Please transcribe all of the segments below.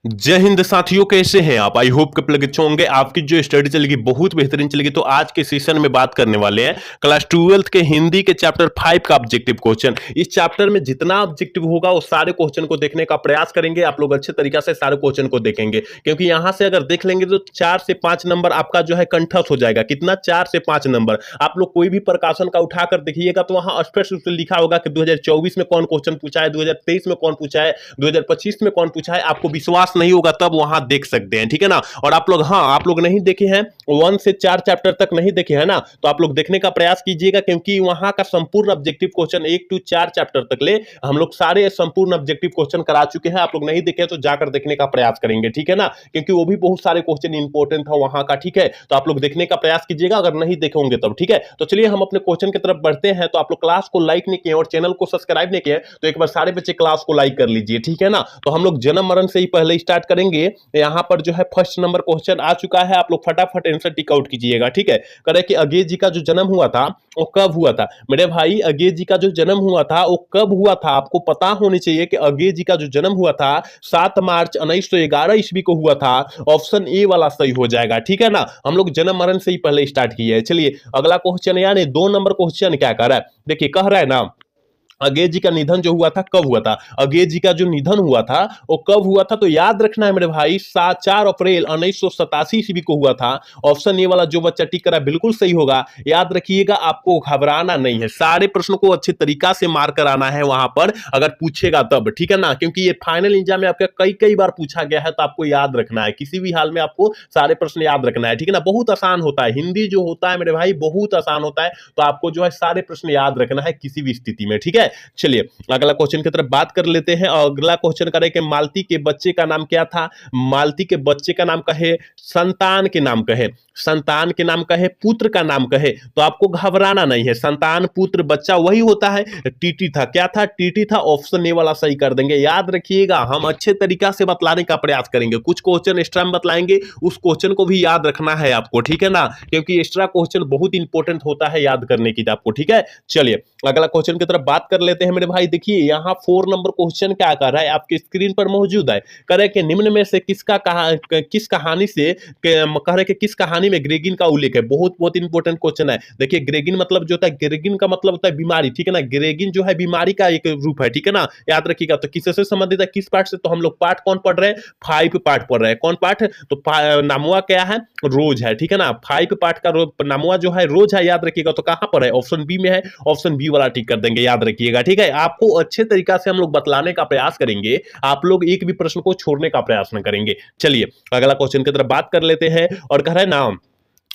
जय हिंद साथियों, कैसे हैं आप? आई होप कि प्लग अच्छे होंगे। आपकी जो स्टडी चलेगी बहुत बेहतरीन चलेगी। तो आज के सेशन में बात करने वाले हैं क्लास 12th के हिंदी के चैप्टर 5 का ऑब्जेक्टिव क्वेश्चन। इस चैप्टर में जितना ऑब्जेक्टिव होगा वो सारे क्वेश्चन को देखने का प्रयास करेंगे। आप लोग अच्छे तरीके से सारे क्वेश्चन को देखेंगे, क्योंकि यहां से अगर देख लेंगे तो 4 से 5 नंबर आपका जो है कंठस्थ हो जाएगा। कितना? 4 से 5 नंबर। आप लोग कोई भी प्रकाशन का उठाकर देखिएगा तो वहां स्पष्ट रूप से लिखा होगा कि 2024 में कौन क्वेश्चन पूछा है, 2023 में कौन पूछा है, 2025 में कौन पूछा है। आपको विश्वास नहीं होगा तब वहां देख सकते हैं, ठीक है ना। और आप लोग, हाँ, आप लोग नहीं देखे हैं 1 से 4 चैप्टर तक नहीं देखे हैं ना, तो आप लोग देखने का प्रयास कीजिएगा, क्योंकि वहां का संपूर्ण ऑब्जेक्टिव क्वेश्चन 1 to 4 चैप्टर तक ले हम लोग सारे संपूर्ण ऑब्जेक्टिव क्वेश्चन करा चुके हैं। आप लोग नहीं देखे तो जाकर देखने का प्रयास करेंगे, ठीक है ना, क्योंकि वो भी बहुत सारे क्वेश्चन इंपॉर्टेंट था वहां का, ठीक है। तो आप लोग देखने का प्रयास कीजिएगा अगर नहीं देखे होंगे तब, ठीक है। तो चलिए हम अपने क्वेश्चन की तरफ बढ़ते हैं। तो आप लोग क्लास को लाइक नहीं किए और चैनल को सब्सक्राइब नहीं किए तो एक बार सारे बच्चे क्लास को लाइक कर लीजिए, ठीक है ना। तो हम लोग जन्म मरण से ही पहले स्टार्ट करेंगे। यहां पर जो है फर्स्ट नंबर क्वेश्चन आ चुका है। आप लोग फटाफट आंसर टिक आउट कीजिएगा, ठीक है। करे कि अगेय जी का जो जन्म हुआ था वो कब हुआ था? मेरे भाई, अगेय जी का जो जन्म हुआ था वो कब हुआ था? आपको पता होनी चाहिए कि अगेय जी का जो जन्म हुआ था 7 मार्च 1911 ईस्वी को हुआ था। ऑप्शन ए वाला सही हो जाएगा, ठीक है ना। हम लोग जन्म मरण से ही पहले स्टार्ट किए हैं। चलिए अगला क्वेश्चन, यानी 2 नंबर क्वेश्चन क्या कर रहा है, देखिए कह रहा है ना, अगेय जी का निधन जो हुआ था कब हुआ था? अगेय जी का जो निधन हुआ था वो कब हुआ था? तो याद रखना है मेरे भाई, 4 अप्रैल 1987 ईस्वी को हुआ था। ऑप्शन ए वाला जो बच्चा टिक करा बिल्कुल सही होगा। याद रखिएगा, आपको घबराना नहीं है, सारे प्रश्नों को अच्छे तरीका से मार्क कराना है वहां पर, अगर पूछेगा तब, ठीक है ना, क्योंकि ये फाइनल एग्जाम में आपका कई कई बार पूछा गया है, तो आपको याद रखना है, किसी भी हाल में आपको सारे प्रश्न याद रखना है, ठीक है ना। बहुत आसान होता है हिंदी जो होता है मेरे भाई, बहुत आसान होता है। तो आपको जो है सारे प्रश्न याद रखना है किसी भी स्थिति में, ठीक है। चलिए अगला क्वेश्चन की तरफ बात कर लेते हैं। अगला क्वेश्चन करें कि मालती के बच्चे का नाम क्या था? मालती के बच्चे का नाम कहे, संतान के नाम कहे, संतान के नाम कहे, पुत्र का नाम कहे, तो आपको घबराना नहीं है। संतान, पुत्र, बच्चा वही होता है। टीटी था, क्या था? टीटी था। ऑप्शन ए वाला सही कर देंगे। याद रखिएगा, हम अच्छे तरीका से बतलाने का प्रयास करेंगे। कुछ क्वेश्चन एक्स्ट्रा में बतलाएंगे, उस क्वेश्चन को भी याद रखना है आपको, ठीक है ना, क्योंकि एक्स्ट्रा क्वेश्चन बहुत इंपॉर्टेंट होता है याद करने की आपको, ठीक है। चलिए अगला क्वेश्चन की तरफ बात कर लेते हैं मेरे भाई। देखिए यहाँ 4 नंबर क्वेश्चन क्या कर रहा है, आपके स्क्रीन पर मौजूद है। कह रहे कि निम्न में से किस कहानी से कह रहे कि किस कहानी में ग्रेगिन का उल्लेख है? बहुत बहुत इंपॉर्टेंट क्वेश्चन है। देखिए ग्रेगिन मतलब जो होता है, ग्रेगिन का मतलब होता है बीमारी, ठीक है ना। ग्रेगिन जो है बीमारी का एक रूप है, ठीक है ना, याद रखिएगा। तो किससे संबंधित है, किस पार्ट से? तो हम लोग पार्ट कौन पढ़ रहे हैं? 5 पार्ट पढ़ रहे हैं। कौन पार्ट? तो नामुआ क्या है? रोज है, ठीक है ना। 5 पार्ट का नामुआ जो है रोज है, याद रखिएगा। तो कहां पर है? ऑप्शन बी में है। ऑप्शन बी वाला टिक कर देंगे, याद रखिएगा, ठीक है। आपको अच्छे तरीका से हम लोग बतलाने का प्रयास करेंगे, आप लोग एक भी प्रश्न को छोड़ने का प्रयास न करेंगे। चलिए अगला क्वेश्चन की तरफ बात कर लेते हैं। और कह रहा है ना,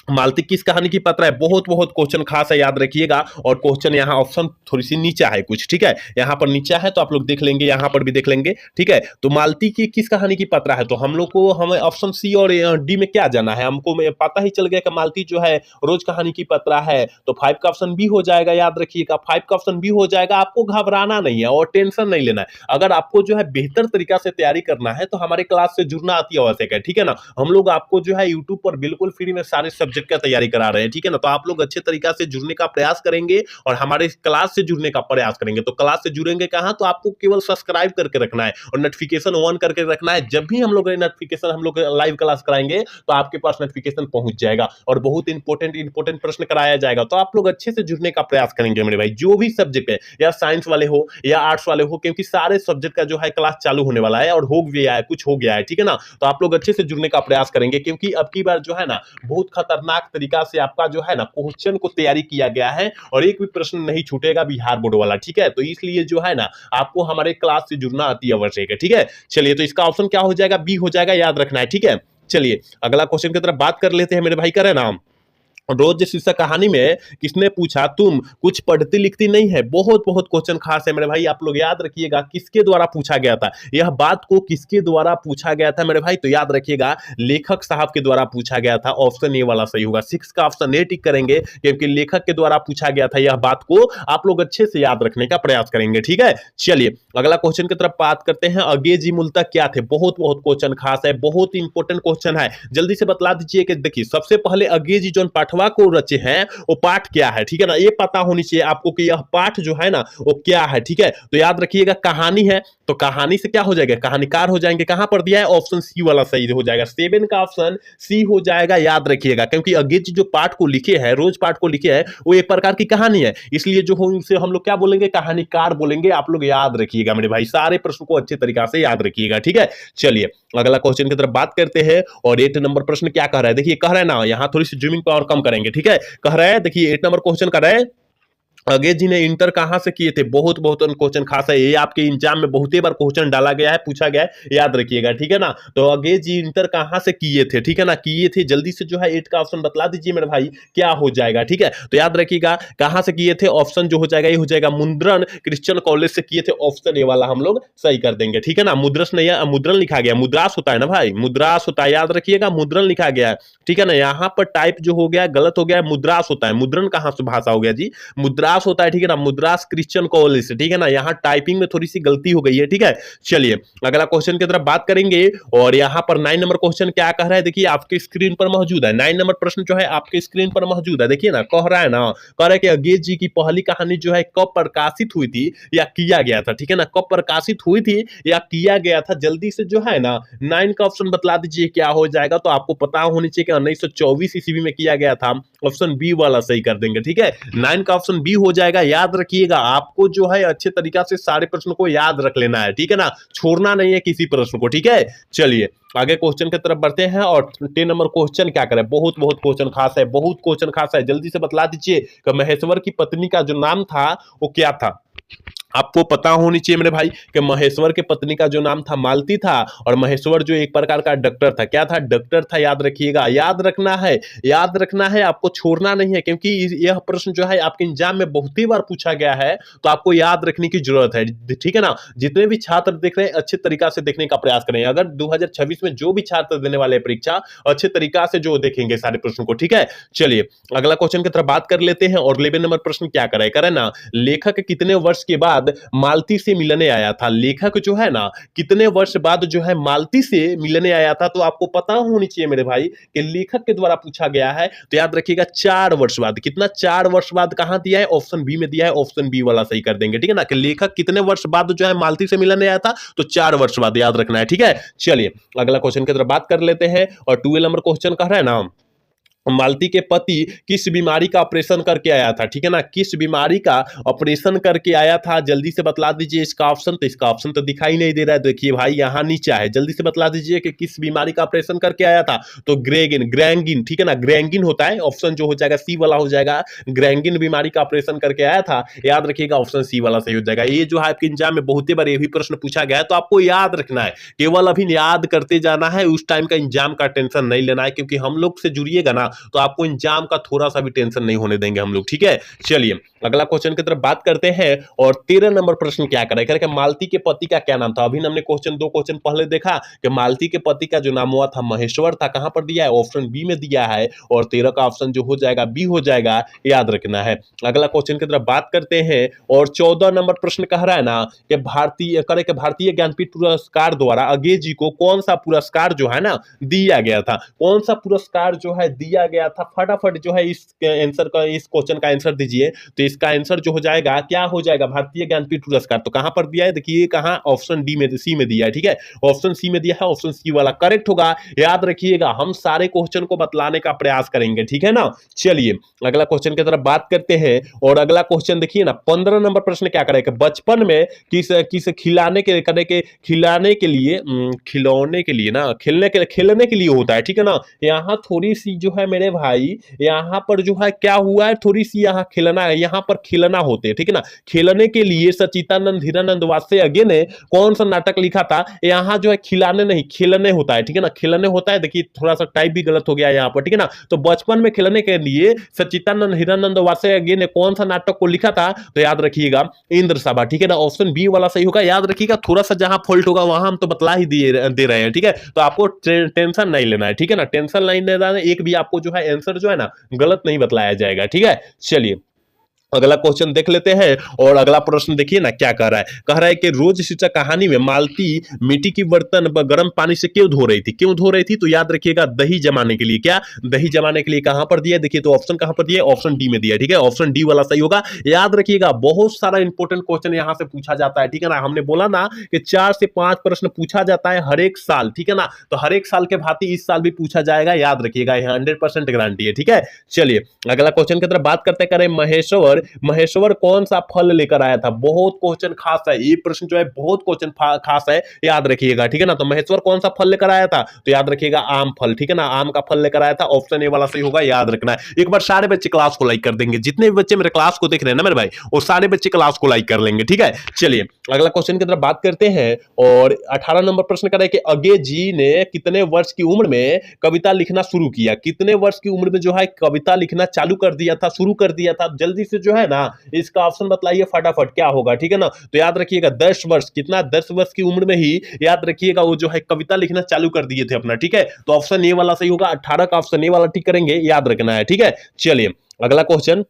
मालती किस कहानी की पात्र है? बहुत बहुत क्वेश्चन खास है, याद रखिएगा। और क्वेश्चन यहाँ ऑप्शन थोड़ी सी नीचा है कुछ, ठीक है, यहाँ पर नीचा है तो आप लोग देख लेंगे, यहाँ पर भी देख लेंगे, ठीक है। तो मालती की किस कहानी की पात्र है? तो हम लोग को, हमें ऑप्शन सी और डी में क्या जाना है? हमको पता ही चल गया कि मालती जो है रोज कहानी की पात्र है, तो 5 का ऑप्शन बी हो जाएगा, याद रखिएगा। 5 का ऑप्शन बी हो जाएगा। आपको घबराना नहीं है और टेंशन नहीं लेना है। अगर आपको जो है बेहतर तरीका से तैयारी करना है तो हमारे क्लास से जुड़ना अति आवश्यक है, ठीक है ना। हम लोग आपको जो है यूट्यूब पर बिल्कुल फ्री में सारे सब्जेक्ट का तैयारी करा रहे हैं, ठीक है ना। तो आप लोग अच्छे तरीका से जुड़ने का प्रयास करेंगे और हमारे क्लास से जुड़ने का प्रयास करेंगे। तो क्लास से जुड़ेंगे कहां? तो आपको केवल सब्सक्राइब करके रखना है और नोटिफिकेशन ऑन करके रखना है। जब भी हम लोग नोटिफिकेशन, हम लोग लाइव क्लास कराएंगे तो आपके पास नोटिफिकेशन पहुंच जाएगा और बहुत इंपॉर्टेंट प्रश्न कराया जाएगा। तो आप लोग अच्छे से जुड़ने का प्रयास करेंगे मेरे भाई, जो भी सब्जेक्ट है, या साइंस वाले हो या आर्ट्स वाले हो, क्योंकि सारे सब्जेक्ट का जो है क्लास चालू होने वाला है और हो गया है, कुछ हो गया है, ठीक है ना। तो आप लोग अच्छे से जुड़ने का प्रयास करेंगे, क्योंकि अब की बार जो है ना, बहुत खतरनाक तरीका से आपका जो है ना क्वेश्चन को तैयारी किया गया है और एक भी प्रश्न नहीं छूटेगा बिहार बोर्ड वाला, ठीक है। तो इसलिए जो है ना, आपको हमारे क्लास से जुड़ना अति आवश्यक है, ठीक है। चलिए तो इसका ऑप्शन क्या हो जाएगा? बी हो जाएगा, याद रखना है, ठीक है। चलिए अगला क्वेश्चन की तरफ बात कर लेते हैं मेरे भाई। करे ना, रोज शीर्षक कहानी में किसने पूछा तुम कुछ पढ़ती लिखती नहीं है? बहुत बहुत क्वेश्चन खास है मेरे भाई, आप लोग याद रखिएगा किसके द्वारा पूछा गया था, यह बात को किसके द्वारा पूछा गया था मेरे भाई? तो याद रखिएगा लेखक साहब के द्वारा पूछा गया था। ऑप्शन ए वाला सही होगा। 6 का ऑप्शन ए टिक करेंगे, क्योंकि लेखक के द्वारा पूछा गया था। यह बात को आप लोग अच्छे से याद रखने का प्रयास करेंगे, ठीक है। चलिए अगला क्वेश्चन की तरफ बात करते हैं। अगेय जी मूलतः क्या थे? बहुत बहुत क्वेश्चन खास है, बहुत इंपॉर्टेंट क्वेश्चन है, जल्दी से बतला दीजिए। कि देखिए सबसे पहले अगेय जी जो पाठ पाठवा को रचे हैं वो पाठ क्या है, ठीक है ना, ये पता होनी चाहिए आपको कि यह पाठ जो है ना वो क्या है, ठीक है। तो याद रखिएगा कहानी है, तो कहानी से क्या हो जाएगा, कहानीकार हो जाएंगे। कहां पर दिया है, ऑप्शन सी वाला सही हो जाएगा, 7 का ऑप्शन सी हो जाएगा। याद रखिएगा क्योंकि अगेत जी जो पाठ को लिखे हैं, रोज पाठ को लिखे हैं, वो एक प्रकार की कहानी है, इसलिए जो हो उसे हम लोग क्या बोलेंगे, कहानीकार बोलेंगे। आप लोग याद रखिएगा मेरे भाई, सारे प्रश्न को अच्छे तरीका से याद रखिएगा, ठीक है। चलिए अगला क्वेश्चन की तरफ बात करते हैं। और 8 नंबर प्रश्न क्या कह रहा है, देखिए कह रहा है ना, यहां थोड़ी सी जूमिंग पावर कम करेंगे, ठीक है। कह रहा है देखिए 8 नंबर क्वेश्चन कर रहा है, अगेत जी ने इंटर कहां से किए थे, बहुत बहुत क्वेश्चन खास है ये, आपके एग्जाम में बहुत ही बार क्वेश्चन डाला गया है, पूछा गया है, याद रखिएगा, ठीक है ना। तो अगेत जी इंटर कहां से किए थे, ठीक है ना, किए थे, जल्दी से जो है 8 का ऑप्शन बतला दीजिए मेरे भाई, क्या हो जाएगा, ठीक है। तो याद रखिएगा कहां से किए थे, ऑप्शन जो हो जाएगा ये हो जाएगा मुद्रण क्रिश्चियन कॉलेज से किए थे, ऑप्शन ए वाला हम लोग सही कर देंगे, ठीक है ना। मुद्रस नहीं, मुद्रण लिखा गया, मुद्रास होता है ना भाई, मुद्रास होता है, याद रखिएगा मुद्रण लिखा गया है, ठीक है ना। यहां पर टाइप जो हो गया गलत हो गया है, मुद्रास होता है, मुद्रण कहां से भाषा हो गया जी, मुद्रास होता है, ठीक है ना, मुद्रास क्रिश्चियन कॉलेज से, ठीक है ना। यहां टाइपिंग में थोड़ी सी गलती हो गई है, ठीक है। चलिए अगला क्वेश्चन की तरफ बात करेंगे। और यहां पर 9 नंबर क्वेश्चन क्या कह रहा है, देखिए आपके स्क्रीन पर मौजूद है, 9 नंबर प्रश्न जो है आपके स्क्रीन पर मौजूद है, देखिए ना, कह रहा है ना, कह रहा है कि अगेत जी की पहली कहानी जो है कब प्रकाशित हुई थी या किया गया था, ठीक है ना, कब प्रकाशित हुई थी या किया गया था, जल्दी से जो है ना 9 का ऑप्शन बतला दीजिए क्या हो जाएगा। तो आपको पता होनी चाहिए कि 1924 ईस्वी में किया गया था, ऑप्शन बी वाला सही कर देंगे, ठीक है। 9 का ऑप्शन बी हो जाएगा। याद रखिएगा आपको जो है अच्छे तरीका से सारे प्रश्नों को याद रख लेना है, ठीक है ना, छोड़ना नहीं है किसी प्रश्न को, ठीक है। चलिए आगे क्वेश्चन की तरफ बढ़ते हैं। और 10 नंबर क्वेश्चन क्या करें, बहुत बहुत क्वेश्चन खास है, बहुत क्वेश्चन खास है, जल्दी से बतला दीजिए कि महेश्वर की पत्नी का जो नाम था वो क्या था। आपको पता होनी चाहिए मेरे भाई कि महेश्वर के पत्नी का जो नाम था मालती था, और महेश्वर जो एक प्रकार का डॉक्टर था, क्या था, डॉक्टर था। याद रखिएगा, याद रखना है, याद रखना है, आपको छोड़ना नहीं है, क्योंकि यह प्रश्न जो है आपके एग्जाम में बहुत ही बार पूछा गया है, तो आपको याद रखने की जरूरत है, ठीक है ना। जितने भी छात्र देख रहे हैं अच्छे तरीका से देखने का प्रयास करें, अगर 2026 में जो भी छात्र देने वाले परीक्षा अच्छे तरीका से जो देखेंगे सारे प्रश्नों को, ठीक है। चलिए अगला क्वेश्चन की तरफ बात कर लेते हैं। और 11 नंबर प्रश्न क्या करे ना, लेखक कितने वर्ष के बाद मालती से मिलने आया था, लेखक जो है ना कितने वर्ष बाद जो है मालती से मिलने आया था। तो आपको पता होनी चाहिए मेरे भाई कि लेखक के द्वारा पूछा गया है, तो याद रखिएगा 4 वर्ष बाद, कितना 4 वर्ष बाद कहां दिया है, ऑप्शन बी में दिया है, ऑप्शन बी वाला सही कर देंगे, ठीक है ना, कि लेखक कितने वर्ष बाद जो है मालती से मिलने आया था, तो 4 वर्ष बाद, याद रखना है, ठीक है। चलिए अगला क्वेश्चन की तरफ बात कर लेते हैं। और 12 नंबर क्वेश्चन कह रहा है ना, मालती के पति किस बीमारी का ऑपरेशन करके आया था, ठीक है ना, किस बीमारी का ऑपरेशन करके आया था, जल्दी से बतला दीजिए इसका ऑप्शन। तो इसका ऑप्शन तो दिखाई नहीं दे रहा है, देखिए भाई यहां नीचे है, जल्दी से बतला दीजिए कि किस बीमारी का ऑपरेशन करके आया था। तो ग्रैंगिन, ठीक है ना, ग्रैंगिन होता है, ऑप्शन जो हो जाएगा सी वाला हो जाएगा, ग्रैंगिन बीमारी का ऑपरेशन करके आया था। याद रखिएगा ऑप्शन सी वाला सही हो जाएगा। ये जो है आपके एग्जाम में बहुत ही बार ये भी प्रश्न पूछा गया है, तो आपको याद रखना है, केवल अभी याद करते जाना है, उस टाइम का एग्जाम का टेंशन नहीं लेना है, क्योंकि हम लोग से जुड़िएगा ना तो आपको एग्जाम का थोड़ा सा भी टेंशन नहीं होने देंगे हम लोग, ठीक है। चलिए अगला क्वेश्चन की तरफ बात करते हैं। और 13 नंबर प्रश्न क्या करे, करके मालती के पति का क्या नाम था। अभी हमने दो क्वेश्चन पहले देखा कि मालती के पति का जो नाम हुआ था महेश्वर था, कहां पर दिया है, ऑप्शन बी में दिया है, और 13 का ऑप्शन जो हो जाएगा बी हो जाएगा, याद रखना है। अगला क्वेश्चन की तरफ बात करते हैं। और 14 नंबर प्रश्न कह रहा है ना कि भारतीय ज्ञानपीठ पुरस्कार द्वारा अगेत जी को कौन सा पुरस्कार जो है ना दिया गया था, कौन सा पुरस्कार जो है दिया गया था, फटाफट जो है इस आंसर का, इस क्वेश्चन का आंसर दीजिए। तो इसका आंसर जो हो जाएगा क्या हो जाएगा, भारतीय ज्ञानपीठ पुरस्कार। तो कहां पर दिया है, देखिए कहां, ऑप्शन डी में, सी में दिया है, ठीक है, ऑप्शन सी में दिया है, ऑप्शन सी वाला करेक्ट होगा। याद रखिएगा हम सारे क्वेश्चन को बतलाने का प्रयास करेंगे, ठीक है ना। चलिए अगला क्वेश्चन की तरफ बात करते हैं। और अगला क्वेश्चन देखिए ना, 15 नंबर प्रश्न क्या करेगा, बचपन में किस खिलाने के खिलाने के लिए खिलौने के लिए ना, खेलने के लिए होता है, ठीक है ना। यहाँ थोड़ी सी जो है मेरे भाई, यहाँ पर जो है क्या हुआ है, थोड़ी सी यहाँ खिलना है, यहाँ पर खिलना होते हैं, ठीक है ना। खिलने के लिए सचिदानंद हीरानंद वात्स्यज्ञ ने कौन सा नाटक लिखा था, यहाँ जो है खिलाने नहीं खिलने होता है, ठीक है ना, खिलने होता है। देखिए थोड़ा सा टाइप भी गलत हो गया यहाँ पर, ठीक है ना। तो बचपन में खिलने के लिए सचिदानंद हीरानंद वात्स्यज्ञ ने कौन सा नाटक को लिखा था, तो याद रखिएगा इंद्र सभा, ठीक है ना, ऑप्शन बी वाला सही होगा। याद रखिएगा थोड़ा सा जहां फॉल्ट होगा वहां हम तो बतला ही दे रहे हैं, ठीक है। तो आपको टेंशन नहीं लेना है, ठीक है ना, टेंशन नहीं लेना है, एक भी आपको जो है आंसर जो है ना गलत नहीं बतलाया जाएगा, ठीक है। चलिए अगला क्वेश्चन देख लेते हैं। और अगला प्रश्न देखिए ना क्या कह रहा है। कह रहा है कि रोज शीर्षक कहानी में मालती मिट्टी की बर्तन गर्म पानी से क्यों धो रही थी, क्यों धो रही थी? तो याद रखिएगा दही जमाने के लिए। क्या दही जमाने के लिए? कहां पर दिया देखिए, तो ऑप्शन कहां पर दिया, ऑप्शन डी में दिया। ठीक है, ऑप्शन डी वाला सही होगा। याद रखिएगा बहुत सारा इंपॉर्टेंट क्वेश्चन यहां से पूछा जाता है। ठीक है ना, हमने बोला ना कि 4 से 5 प्रश्न पूछा जाता है हर एक साल। ठीक है ना, तो हर एक साल के भांति इस साल भी पूछा जाएगा, याद रखिएगा, 100% गारंटी है। ठीक है, चलिए अगला क्वेश्चन की तरफ बात करते करें। महेश्वर महेश्वर कौन सा फल लेकर आया था? बहुत क्वेश्चन खास है ये प्रश्न, जो है बहुत क्वेश्चन खास है, याद रखिएगा। ठीक है ना, तो महेश्वर कौन सा फल लेकर आया था? तो याद रखिएगा आम फल। ठीक है ना, आम का फल लेकर आया था। ऑप्शन ए वाला सही होगा, याद रखना है। एक बार सारे बच्चे क्लास को लाइक कर देंगे, जितने भी बच्चे मेरे क्लास को देख रहे हैं ना मेरे भाई, वो सारे बच्चे क्लास को लाइक कर लेंगे। ठीक है, चलिए अगला क्वेश्चन की तरफ बात करते हैं। और 18 नंबर प्रश्न कर रहे हैं कि अगे जी ने कितने वर्ष की उम्र में कविता लिखना शुरू किया? कितने वर्ष की उम्र में जो है कविता लिखना चालू कर दिया था, शुरू कर दिया था? जल्दी से जो है ना इसका ऑप्शन बतलाइए फटाफट, क्या होगा? ठीक है ना, तो याद रखिएगा 10 वर्ष। कितना? 10 वर्ष की उम्र में ही याद रखिएगा वो जो है कविता लिखना चालू कर दिए थे अपना। ठीक है, तो ऑप्शन ए वाला सही होगा। 18 का ऑप्शन ए वाला ठीक करेंगे, याद रखना है। ठीक है, चलिए अगला क्वेश्चन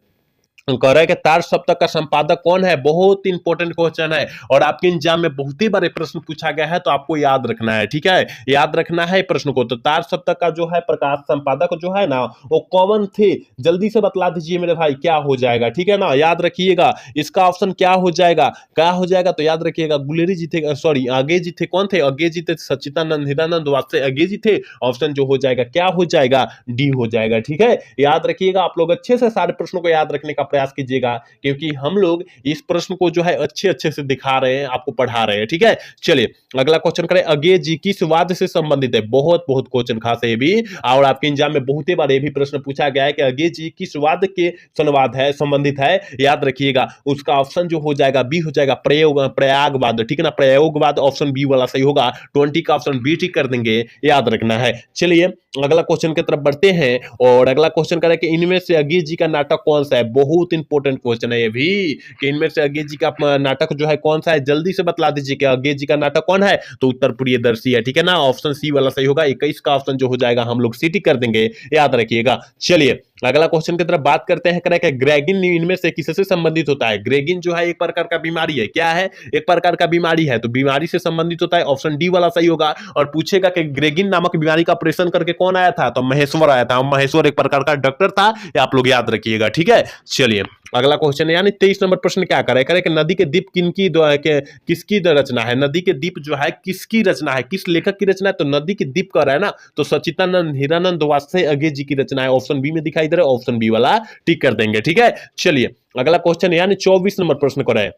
कह रहा है कि तार सप्तक का संपादक कौन है? बहुत इंपॉर्टेंट क्वेश्चन है और आपके एग्जाम में बहुत ही बार प्रश्न पूछा गया है, तो आपको याद रखना है। ठीक है, याद रखना है प्रश्न को। तो तार सप्तक का जो है प्रकाश संपादक जो है ना वो कौन थे? जल्दी से बतला दीजिए मेरे भाई, क्या हो जाएगा? ठीक है ना, याद रखिएगा इसका ऑप्शन क्या हो जाएगा, क्या हो जाएगा? तो याद रखिएगा गुलेरी जी थे, सॉरी आगे जी थे। कौन थे? आगे जी थे सच्चिदानंद हीरानंद वात्सल्य आगे जी थे। ऑप्शन जो हो जाएगा क्या हो जाएगा? डी हो जाएगा। ठीक है, याद रखिएगा। आप लोग अच्छे से सारे प्रश्नों को याद रखने का प्रयास कीजिएगा, क्योंकि हम लोग इस प्रश्न को जो है अच्छे अच्छे से दिखा रहे हैं, आपको पढ़ा रहे हैं। ठीक है, चलिए अगला क्वेश्चन करें। अगे जी किस वाद से संबंधित है? बहुत बहुत क्वेश्चन खास है ये भी, और आपके एग्जाम में बहुत ही बार ये भी प्रश्न पूछा गया है कि अगे जी किस वाद के संवाद है, संबंधित है? याद रखिएगा उसका ऑप्शन जो हो जाएगा बी हो जाएगा, प्रयागवाद। ठीक है ना, प्रयोगवाद ऑप्शन बी वाला सही होगा। 20 का ऑप्शन बी ठीक कर देंगे, याद रखना है। चलिए अगला क्वेश्चन की तरफ बढ़ते हैं। और अगला क्वेश्चन करें कि इनमें से अगे जी का नाटक कौन सा है? बहुत इंपॉर्टेंट क्वेश्चन है ये भी, कि इनमें से अगे जी का नाटक जो है कौन सा है? जल्दी से बतला दीजिए कि अगे जी का नाटक कौन है? तो उत्तर प्रियदर्शी है। ठीक है ना, ऑप्शन सी वाला सही होगा। 21 का ऑप्शन जो हो जाएगा हम लोग सी टिक कर देंगे, याद रखिएगा। चलिए अगला क्वेश्चन की तरफ बात करते हैं। करें कि ग्रेगिन इनमें से किससे संबंधित होता है? ग्रेगिन जो है एक प्रकार का बीमारी है। क्या है? एक प्रकार का बीमारी है, तो बीमारी से संबंधित होता है। ऑप्शन डी वाला सही होगा। और पूछेगा कि ग्रेगिन नामक बीमारी का ऑपरेशन करके कौन आया था? तो महेश्वर आया था। महेश्वर एक प्रकार का डॉक्टर था, ये आप लोग याद रखिएगा। ठीक है, चलिए अगला क्वेश्चन है, यानी 23 नंबर प्रश्न क्या करे कि नदी के द्वीप किसकी रचना है? नदी के द्वीप जो है किसकी रचना है, किस लेखक की रचना है? तो नदी के द्वीप कर रहा है ना, तो सच्चिदानंद हीरानंद वात्सल्य अगे जी की रचना है। ऑप्शन बी में दिखाई दे रहा है, ऑप्शन बी वाला टिक कर देंगे। ठीक है, चलिए अगला क्वेश्चन यानी 24 नंबर प्रश्न को है।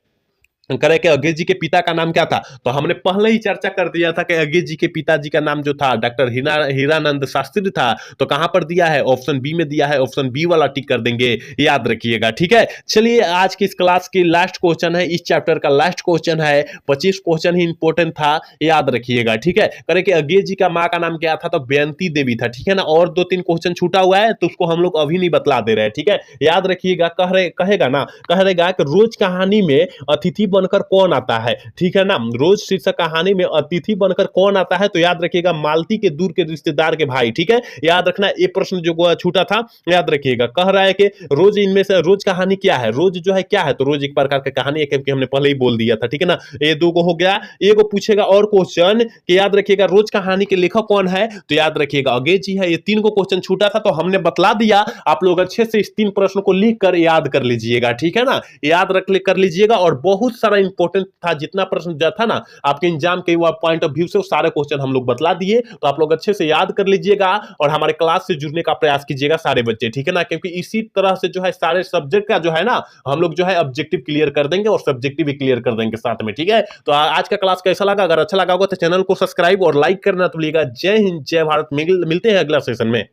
करे कि अगे जी के पिता का नाम क्या था? तो हमने पहले ही चर्चा कर दिया था कि अगे जी के पिताजी का नाम जो था डॉक्टर हीरानंद शास्त्री था। तो कहां पर दिया है? ऑप्शन बी में दिया है, ऑप्शन बी वाला टिक कर देंगे, याद रखिएगा। ठीक है, चलिए आज की इस क्लास की लास्ट क्वेश्चन है, इस चैप्टर का लास्ट क्वेश्चन है। 25 क्वेश्चन ही इंपॉर्टेंट था, याद रखिएगा। ठीक है, करे कि अगे जी का माँ का नाम क्या था? तो बेअंती देवी था। ठीक है ना, और 2-3 क्वेश्चन छूटा हुआ है, तो उसको हम लोग अभी नहीं बतला दे रहे। ठीक है, याद रखिएगा। कहेगा ना, कहेगा कि रोज कहानी में अतिथि बनकर कौन आता है? ठीक है ना, रोज शीर्षक कहानी में अतिथि बनकर कौन आता है? तो याद रखिएगा मालती के दूर के रिश्तेदार के भाई। ठीक है, याद रखना। ये प्रश्न जो छूटा था, याद रखिएगा। कह रहा है कि रोज इनमें से रोज कहानी क्या है? रोज जो है क्या है? तो रोज एक प्रकार की कहानी है, क्योंकि हमने पहले ही बोल दिया था। ठीक है ना, ये 2 हो गया। एक पूछेगा और क्वेश्चन कि याद रखिएगा रोज कहानी के लेखक कौन है? तो याद रखिएगा अगे जी है। ये 3 क्वेश्चन छूटा था, तो हमने बतला दिया। आप लोग अच्छे से इस 3 प्रश्नों को लिख कर याद कर लीजिएगा। ठीक है ना, याद कर लीजिएगा। और बहुत सारा इंपॉर्टेंट था, जितना प्रश्न जो था ना आपके एग्जाम के पॉइंट ऑफ व्यू से, सारे क्वेश्चन हम लोग बतला दिए। तो आप लोग अच्छे से याद कर लीजिएगा और हमारे क्लास से जुड़ने का प्रयास कीजिएगा सारे बच्चे। ठीक है ना, क्योंकि इसी तरह से जो है सारे सब्जेक्ट का जो है ना हम लोग जो है ऑब्जेक्टिव क्लियर कर देंगे और सब्जेक्टिव भी क्लियर कर देंगे साथ में। ठीक है, तो आज का क्लास कैसा लगा? अगर अच्छा लगा होगा तो चैनल को सब्सक्राइब और लाइक करना तो भूलिएगा। जय हिंद, जय भारत। मिलते हैं अगला सेशन में।